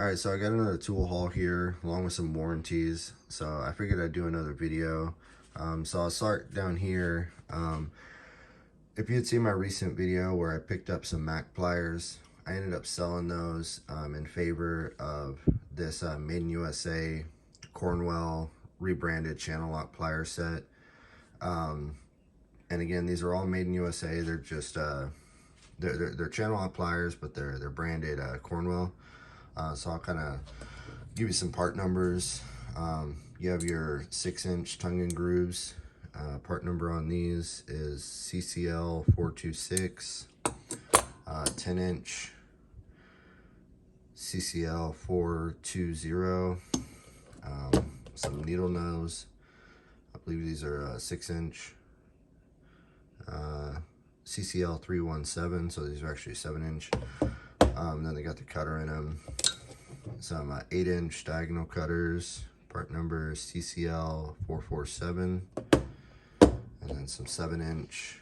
Alright, so I got another tool haul here along with some warranties. So I figured I'd do another video. So I'll start down here. If you had seen my recent video where I picked up some Mac pliers, I ended up selling those in favor of this Made in USA Cornwell rebranded channel lock plier set. And again, these are all made in USA. They're just they're channel lock pliers, but they're branded Cornwell. So I'll kind of give you some part numbers. You have your 6-inch tongue and grooves. Part number on these is CCL 426. 10-inch CCL 420. Some needle nose. I believe these are 6-inch. CCL 317. So these are actually 7-inch. Then they got the cutter in them. Some 8-inch diagonal cutters. Part number CCL 447. And then some 7-inch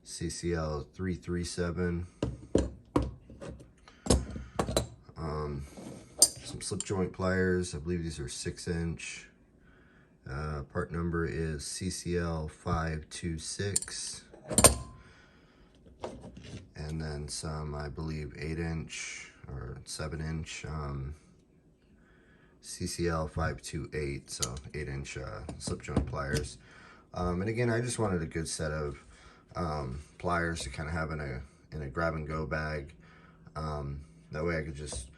CCL 337. Some slip joint pliers. I believe these are 6-inch. Part number is CCL 526. And then some, I believe, 8-inch or 7-inch CCL 528, so 8-inch slip joint pliers. And again, I just wanted a good set of pliers to kind of have in a grab and go bag. That way I could just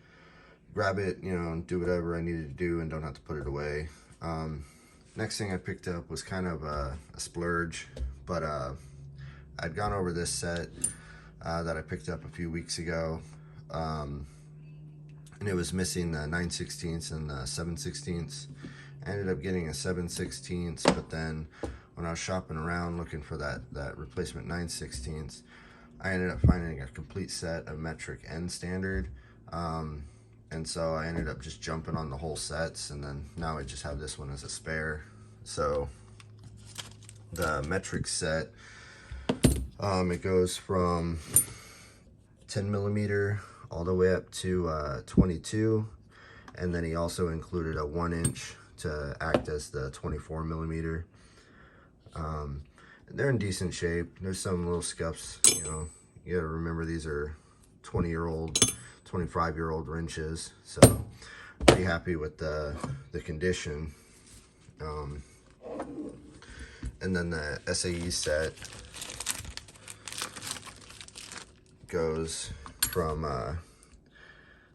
grab it, you know, and do whatever I needed to do and don't have to put it away. Next thing I picked up was kind of a splurge, but I'd gone over this set that I picked up a few weeks ago, and it was missing the 9/16 and the 7/16. I ended up getting a 7/16, but then when I was shopping around looking for that replacement 9/16, I ended up finding a complete set of metric and standard, and so I ended up just jumping on the whole sets, and then now I just have this one as a spare. So the metric set, it goes from 10 millimeter all the way up to 22, and then he also included a 1-inch to act as the 24 millimeter. They're in decent shape. There's some little scuffs, you know. You gotta remember these are 20-year-old, 25-year-old wrenches, so pretty happy with the condition. And then the SAE set goes from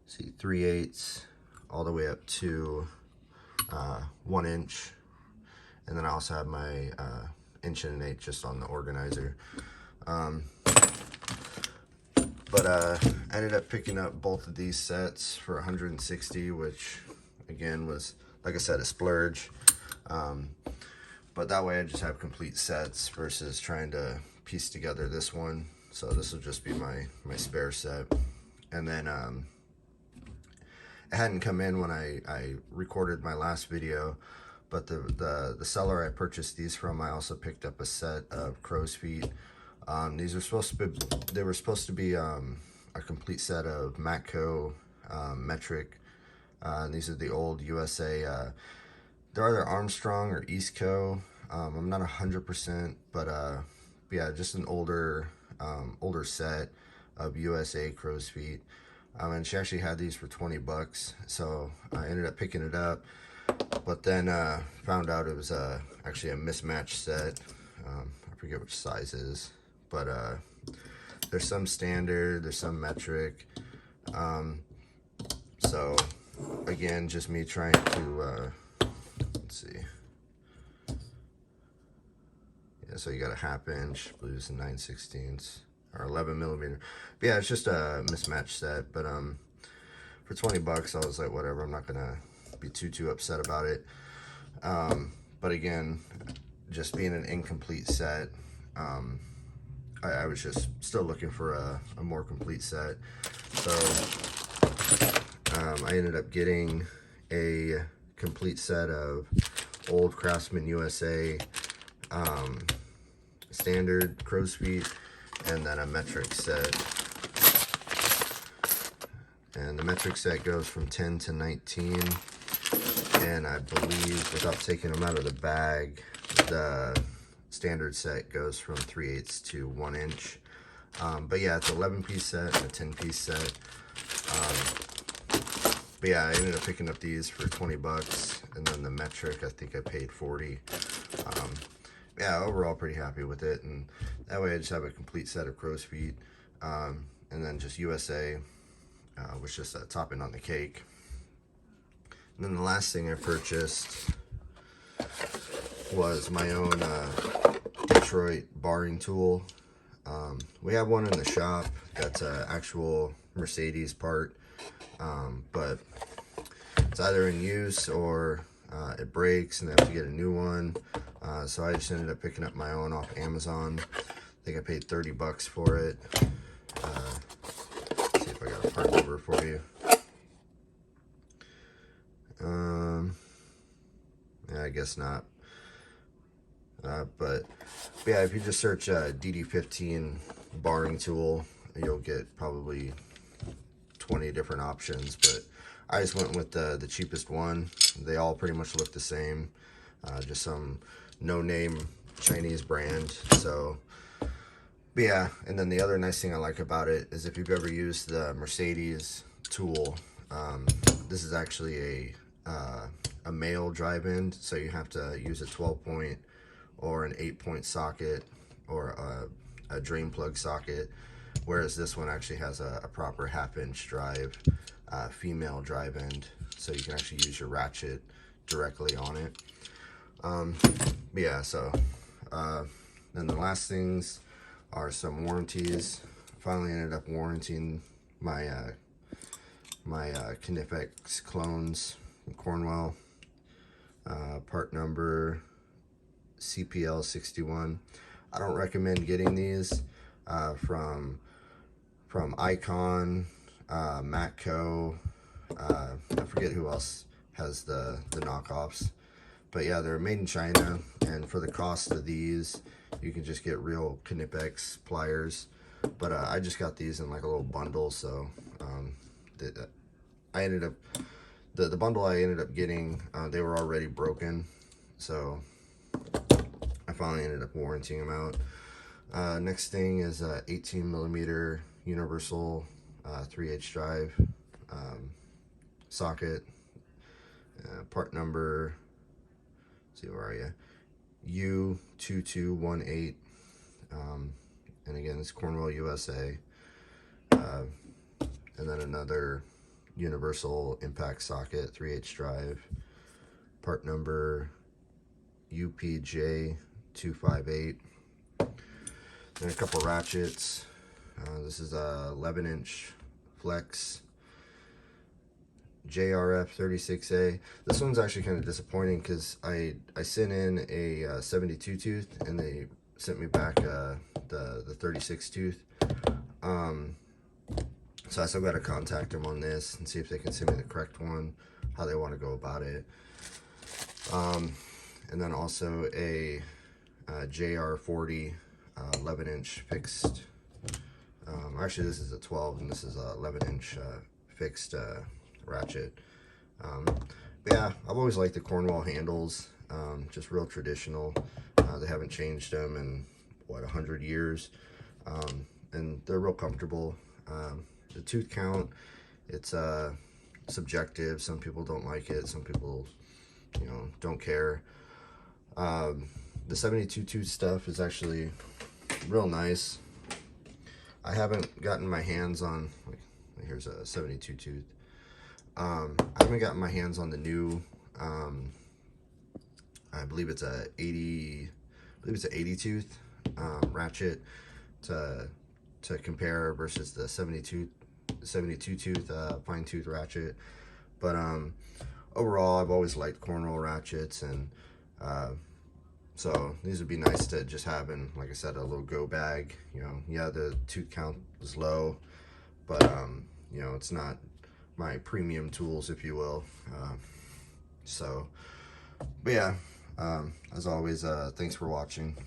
3/8 all the way up to 1-inch, and then I also have my 1 1/8 just on the organizer. But I ended up picking up both of these sets for 160, which again was, like I said, a splurge. But that way I just have complete sets versus trying to piece together this one. So this will just be my spare set. And then it hadn't come in when I recorded my last video, but the seller I purchased these from, I also picked up a set of crow's feet. These are supposed to be a complete set of Matco metric. These are the old USA. They're either Armstrong or Eastco. I'm not 100%, but yeah, just an older set of USA crow's feet. And she actually had these for 20 bucks, so I ended up picking it up, but then found out it was actually a mismatched set. I forget which size it is, but there's some standard, there's some metric. So again, just me trying to let's see. Yeah, so you got a 1/2 inch, I believe it's a 9/16 or 11 millimeter. But yeah, it's just a mismatched set. But for 20 bucks, I was like, whatever. I'm not gonna be too upset about it. But again, just being an incomplete set, I was just still looking for a more complete set. So I ended up getting a complete set of old Craftsman USA standard crow's feet, and then a metric set. The metric set goes from 10 to 19, and I believe, without taking them out of the bag, the standard set goes from 3/8 to 1 inch. But yeah, it's an 11-piece set and a 10-piece set. But yeah, I ended up picking up these for 20 bucks, and then the metric, I think I paid 40. Yeah, overall pretty happy with it, and that way I just have a complete set of crow's feet. And then just USA was just a topping on the cake. And then the last thing I purchased was my own Detroit barring tool. We have one in the shop that's an actual Mercedes part, but it's either in use or it breaks and they have to get a new one. So I just ended up picking up my own off Amazon. I think I paid 30 bucks for it. Let's see if I got a part number for you. Yeah, I guess not. But yeah, if you just search DD15 barring tool, you'll get probably 20 different options. But I just went with the cheapest one. They all pretty much look the same. Just some no-name Chinese brand. So, but yeah, and then the other nice thing I like about it is if you've ever used the Mercedes tool, this is actually a male drive end, so you have to use a 12-point or an 8-point socket or a drain plug socket, whereas this one actually has a proper half-inch drive, female drive end, so you can actually use your ratchet directly on it. But yeah, so then the last things are some warranties. Finally ended up warranting my my Kinefix clones from Cornwell, part number CPL61. I don't recommend getting these from Icon, Matco. I forget who else has the knockoffs, but yeah, they're made in China, and for the cost of these, you can just get real Kinefix pliers. But I just got these in like a little bundle, so I ended up the bundle I ended up getting, they were already broken, so I finally ended up warranting them out. Next thing is a 18mm universal 3/8 drive socket, part number, let's see, where are you, U2218, and again, it's Cornwell, USA. And then another universal impact socket 3/8 drive, part number UPJ258. Then a couple ratchets. This is a 11-inch flex JRF 36A. This one's actually kind of disappointing because I sent in a 72 tooth and they sent me back the 36 tooth. So I still got to contact them on this and see if they can send me the correct one, how they want to go about it. And then also a JR40 11-inch fixed. Actually, this is a 12 and this is a 11-inch fixed ratchet. But yeah, I've always liked the Cornwell handles, just real traditional. They haven't changed them in what, 100 years, and they're real comfortable. The tooth count, it's subjective. Some people don't like it, some people, you know, don't care. The 72 tooth stuff is actually real nice. I haven't gotten my hands on, like, here's a 72 tooth. I haven't gotten my hands on the new, I believe it's a 80 tooth ratchet to compare versus the 72 tooth fine tooth ratchet. But overall, I've always liked Cornwell ratchets, and so these would be nice to just have in, like I said, a little go bag. You know, yeah, the tooth count is low, but you know, it's not my premium tools, if you will. So, but yeah, as always, thanks for watching.